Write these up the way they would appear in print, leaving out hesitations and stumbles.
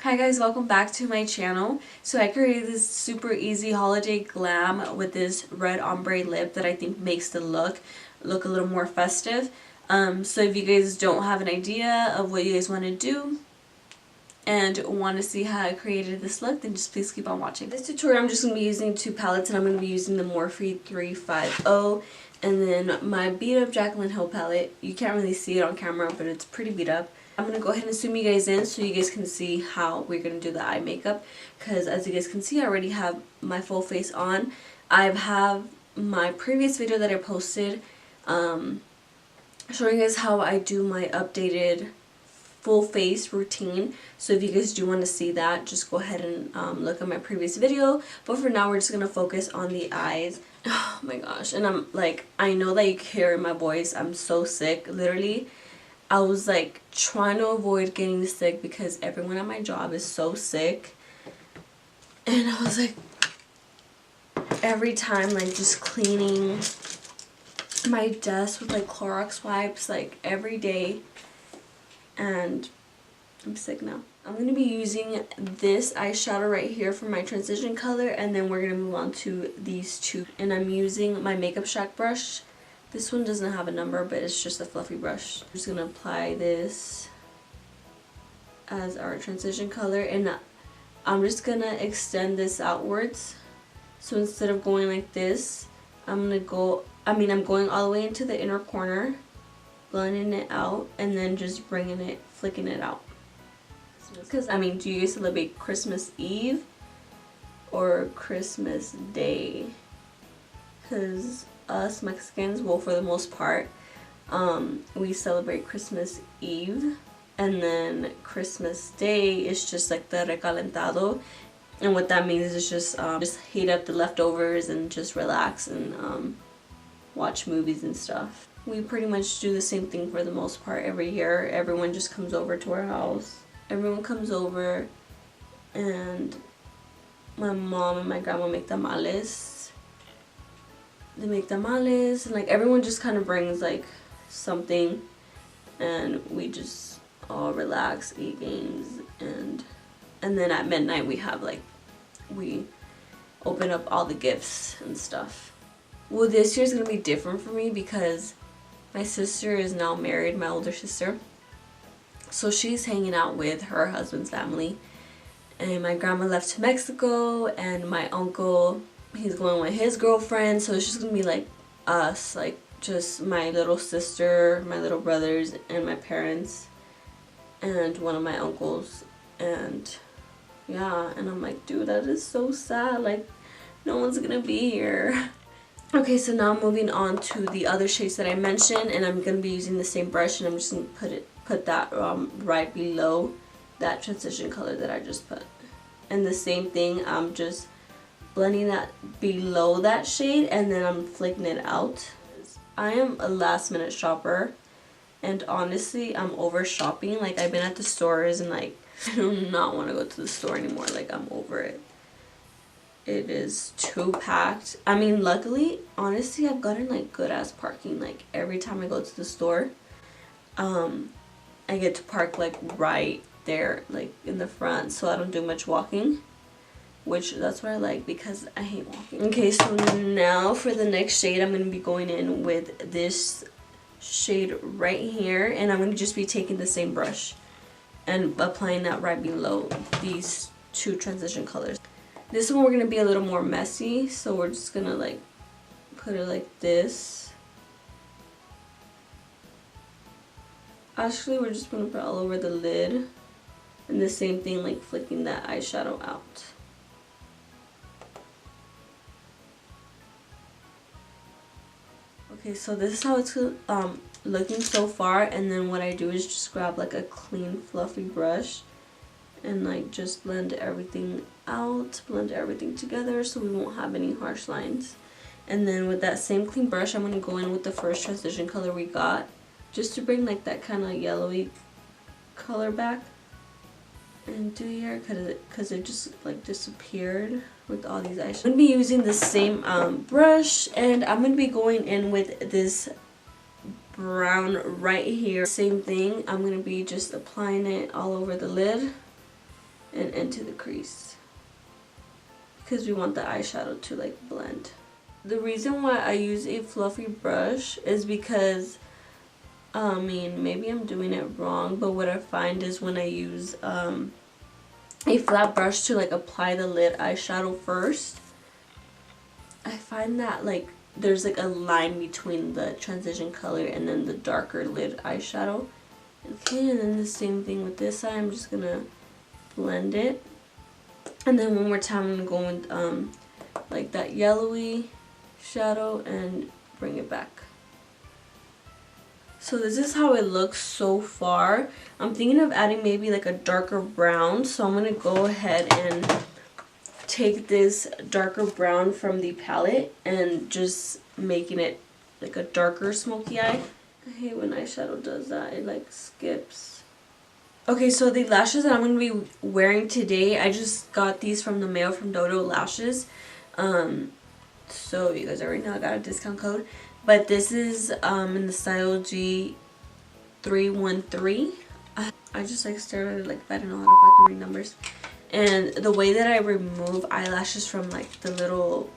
Hi guys, welcome back to my channel. So I created this super easy holiday glam with this red ombre lip that I think makes the look a little more festive. So if you guys don't have an idea of what you guys want to do and want to see how I created this look, then just please keep on watching. This tutorial I'm just going to be using two palettes, and I'm going to be using the Morphe 350 and then my beat up Jaclyn Hill palette. You can't really see it on camera, but it's pretty beat up. I'm going to go ahead and zoom you guys in so you guys can see how we're going to do the eye makeup, because as you guys can see I already have my full face on. I have my previous video that I posted showing you guys how I do my updated full face routine. So if you guys do want to see that, just go ahead and look at my previous video. But for now we're just going to focus on the eyes. Oh my gosh. And I'm like, I know that you can hear my voice. I'm so sick. Literally, I was like trying to avoid getting sick because everyone at my job is so sick. And I was like, every time like just cleaning my desk with like Clorox wipes like every day. And I'm sick now. I'm going to be using this eyeshadow right here for my transition color, and then we're going to move on to these two. And I'm using my Makeup Shack brush. This one doesn't have a number, but it's just a fluffy brush. I'm just going to apply this as our transition color, and I'm just going to extend this outwards. So instead of going like this, I'm going all the way into the inner corner, blending it out, and then just flicking it out. Because, do you guys celebrate Christmas Eve or Christmas Day? Because us Mexicans, well, for the most part, we celebrate Christmas Eve, and then Christmas Day is just like the recalentado, and what that means is just heat up the leftovers and just relax and watch movies and stuff. We pretty much do the same thing for the most part every year. Everyone just comes over to our house. Everyone comes over, and my mom and my grandma make tamales. They make tamales, and like everyone just kind of brings like something, and we just all relax, eat games, and then at midnight we open up all the gifts and stuff. Well, this year's gonna be different for me because my sister is now married, my older sister. So she's hanging out with her husband's family. And my grandma left to Mexico, and my uncle, he's going with his girlfriend. So it's just going to be like us, like just my little sister, my little brothers, and my parents, and one of my uncles. And yeah, and I'm like, dude, that is so sad. Like, no one's going to be here. Okay, so now moving on to the other shades that I mentioned, and I'm going to be using the same brush, and I'm just going to put that right below that transition color that I just put. And the same thing, I'm just blending that below that shade, and then I'm flicking it out. I am a last minute shopper, and honestly, I'm over shopping. Like, I've been at the stores, and like, I do not want to go to the store anymore. Like, I'm over it. It is too packed. Luckily, honestly, I've gotten like good ass parking. Like every time I go to the store, I get to park like right there, like in the front, so I don't do much walking, which that's what I like because I hate walking. Okay, so now for the next shade, I'm going to be going in with this shade right here, and I'm going to just be taking the same brush and applying that right below these two transition colors. This one we're going to be a little more messy, so we're just going to like put it like this. Actually, we're just going to put it all over the lid, and the same thing, like flicking that eyeshadow out. Okay, so this is how it's looking so far, and then what I do is just grab like a clean fluffy brush and like just blend everything out, blend everything together so we won't have any harsh lines. And then with that same clean brush, I'm going to go in with the first transition color we got, just to bring like that kind of yellowy color back and do here, because it just like disappeared with all these eyeshadows. I'm going to be using the same brush, and I'm going to be going in with this brown right here. Same thing, I'm going to be just applying it all over the lid and into the crease because we want the eyeshadow to like blend. The reason why I use a fluffy brush is because I mean, maybe I'm doing it wrong, but what I find is when I use a flat brush to like apply the lid eyeshadow first, I find that like there's like a line between the transition color and then the darker lid eyeshadow. Okay, and then the same thing with this side. I'm just gonna blend it, and then one more time I'm gonna go with like that yellowy shadow and bring it back. So this is how it looks so far. I'm thinking of adding maybe like a darker brown, so I'm gonna go ahead and take this darker brown from the palette and just making it like a darker smoky eye. I hate when eyeshadow does that, it like skips. Okay, so the lashes that I'm going to be wearing today, I just got these from the mail from Dodo Lashes. So you guys already know I got a discount code. But this is in the style G313. I just like stared at it like I don't know how to fucking read numbers. And the way that I remove eyelashes from like the little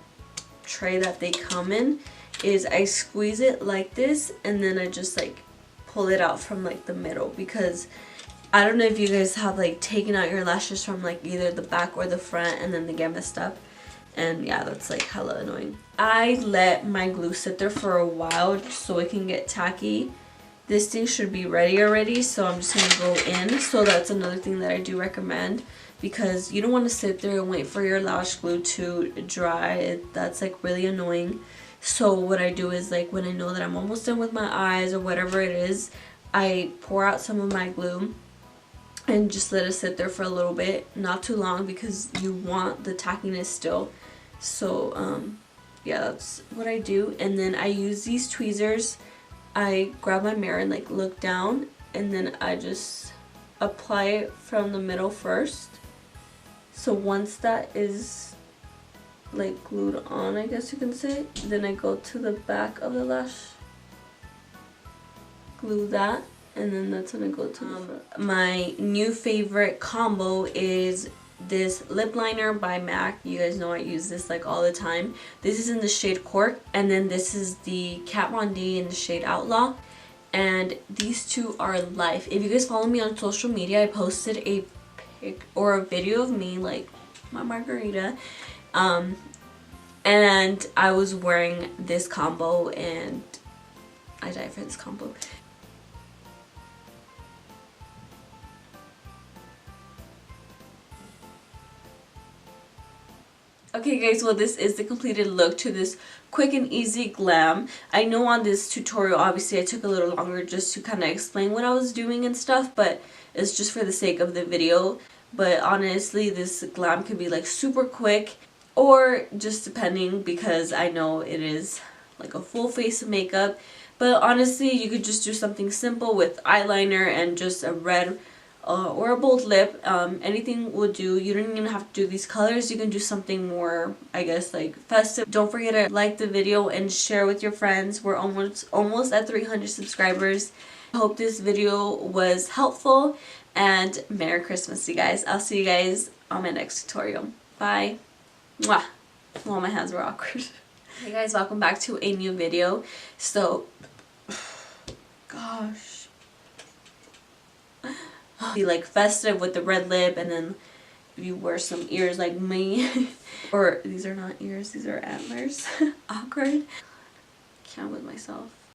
tray that they come in is I squeeze it like this and then I just like pull it out from like the middle, because I don't know if you guys have like taken out your lashes from like either the back or the front and then they get messed up. And yeah, that's like hella annoying. I let my glue sit there for a while so it can get tacky. This thing should be ready already, so I'm just gonna go in. So that's another thing that I do recommend, because you don't want to sit there and wait for your lash glue to dry. That's like really annoying. So what I do is like when I know that I'm almost done with my eyes or whatever it is, I pour out some of my glue and just let it sit there for a little bit, not too long, because you want the tackiness still. So yeah, that's what I do. And then I use these tweezers. I grab my mirror and like look down, and then I just apply it from the middle first. So once that is like glued on, I guess you can say, then I go to the back of the lash, glue that, and then that's when I go to the front. My new favorite combo is this lip liner by MAC. You guys know I use this like all the time. This is in the shade Cork, and then this is the Kat Von D in the shade Outlaw. And these two are life. If you guys follow me on social media, I posted a pic or a video of me like my margarita, and I was wearing this combo and I died for this combo. Okay guys, well this is the completed look to this quick and easy glam. I know on this tutorial obviously I took a little longer just to kind of explain what I was doing and stuff, but it's just for the sake of the video. But honestly, this glam could be like super quick, or just depending, because I know it is like a full face of makeup. But honestly, you could just do something simple with eyeliner and just a red or a bold lip. Anything will do. You don't even have to do these colors. You can do something more, I guess, like festive. Don't forget to like the video and share with your friends. We're almost at 300 subscribers. I hope this video was helpful, and Merry Christmas, you guys. I'll see you guys on my next tutorial. Bye. Mwah. Well, my hands were awkward. Hey guys, welcome back to a new video. So, gosh. Be like festive with the red lip, and then you wear some ears like me. Or these are not ears, these are antlers. Awkward. Can't with myself.